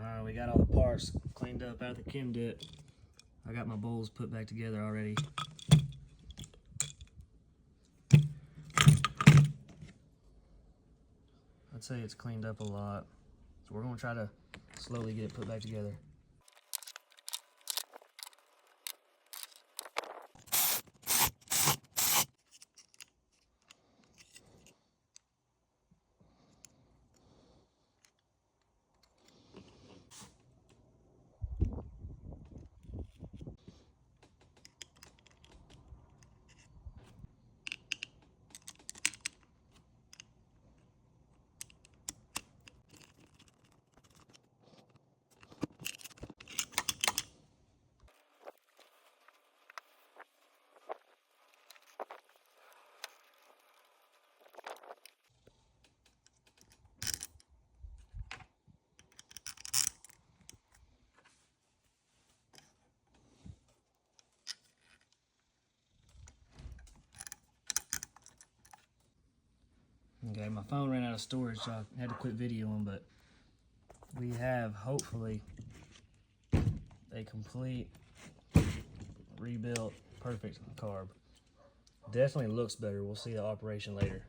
Alright, we got all the parts cleaned up out of the chem dip. I got my bowls put back together already. I'd say it's cleaned up a lot. So we're gonna try to slowly get it put back together. Okay, my phone ran out of storage, so I had to quit videoing, but we have, hopefully, a complete, rebuilt, perfect carb. Definitely looks better. We'll see the operation later.